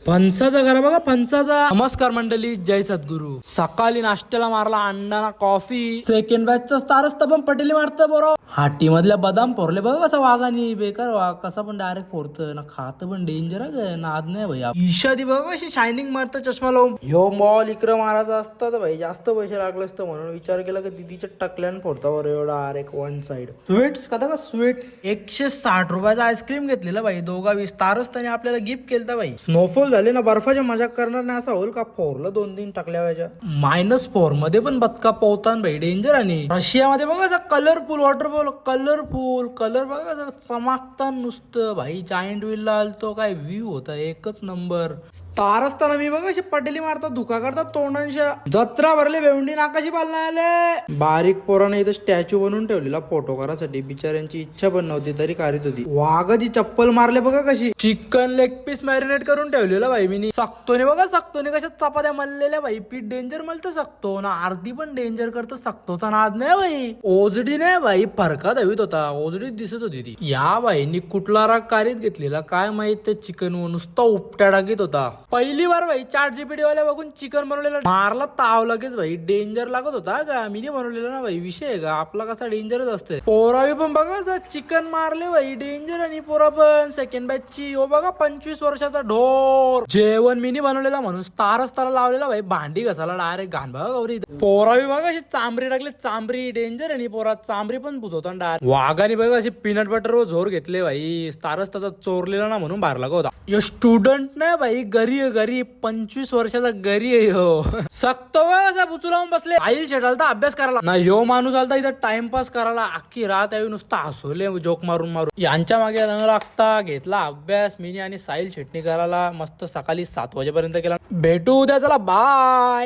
फणसाचा करा बघा फणसाचा. नमस्कार मंडळी, जय सद्गुरू. सकाळी नाश्त्याला मारला अंडाना कॉफी. सेकंड बॅचचा स्टारच पण पटेली मारतं बरो. हाटी मधल्या बदाम फोरले बघा कसा वाघानी बेकार वाघ कसा पण डायरेक्ट फोडतं ना, खात पण डेंजर आहे नाद नाही भैया. ईशादी बघा अशी शायनिंग मारतं चष्मा लावून. ह्यो बॉल इकडं मारायचा असता तर भाई जास्त पैसे लागले असतं, म्हणून विचार केला की दीदीच्या टकल्यान फोडता बरं एवढा डायरेक्ट वन साइड. स्वीट्स कथा का स्वीट्स 160 रुपयाचा आईस्क्रीम घेतलेला भाई दोघा. स्टारच त्याने आपल्याला गिफ्ट केलता भाई. स्नोफॉल झाले ना, बर्फाच्या मजाक करणार नाही असं होईल का. फोरला 2-3 टाकल्या व्हायच्या. -4 मध्ये पण बदका पोहतान भाई डेंजर. आणि रशियामध्ये बघा कलरफुल वॉटरफॉल, कलरफुल कलर बघा चमकता नुसतं भाई. जायंट व्हील आलतो काय व्ह्यू होता एकच नंबर. स्टार असताना मी बघा अशी पटेली मारतात धुका करतात तोंडांच्या. जत्रा भरले भेवंडी नाकाशी पालना आले. बारीक पोराने इथं स्टॅच्यू बनवून ठेवलेला फोटो करायसाठी. बिचाऱ्यांची इच्छा पण नव्हती तरी कारीत होती. वाघाची चप्पल मारले बघा कशी. चिकन लेग पीस मॅरिनेट करून ठेवलेलं भाई मी. सक्तोने बघा सक्तोने कशा चपात्या मललेल्या भाई. पीठ डेंजर मलत सक्तो ना, आरती पण डेंजर करत सक्तोचा नाद नाही भाई. ओजडी नाही भाई, फरकात हवीत होता. ओजडीत दिसत होती ती. या भाईनी कुठला राग कारीत घेतलेला काय माहित. ते चिकन नुसता उपट्या टाकीत होता. पहिली बार भाई ChatGPT वाल्या बघून चिकन बनवलेलं मारला ताव लगेच भाई. डेंजर लागत होता का. मी बनवलेलं ना भाई, विषय आहे का आपला कसा डेंजरच असते. पोरावी पण बघा चिकन मारले भाई डेंजर. आणि पोरा पण सेकंड बॅच ची हो बघा 25 वर्षाचा ढोर. जेवण मिनी बनवलेला म्हणून स्टारच त्याला लावलेला भाई. भांडी घासाला डायरेक्ट घाण बघा गौरी. पोरावी बघा अशी चांबरी टाकले, चांबरी डेंजर. आणि पोरा चांबरी पण बुजवता डायरेक्ट. वाघाने बघा अशी पीनट बटर व झोर घेतले भाई. स्टारच त्याचा चोरलेला ना म्हणून बाहेर लागला होता. यो स्टुडंट नाही भाई, गरी 25 वर्षाचा गरी आहे हो. सक्तो असा बुचू लावून बसले. आईल शेटालता अभ्यास करायला ना. ह्यो माणूस आलता इथं टाइमपास करायला. अख्खी रात यावी नुसता हसवले जोक मारून. यांच्या मागे न लागता घेतला अभ्यास मिनी आणि साहिल छेटणी करायला. मस्त सकाळी 7 वाजेपर्यंत केला. भेटू उद्या, चला बाय.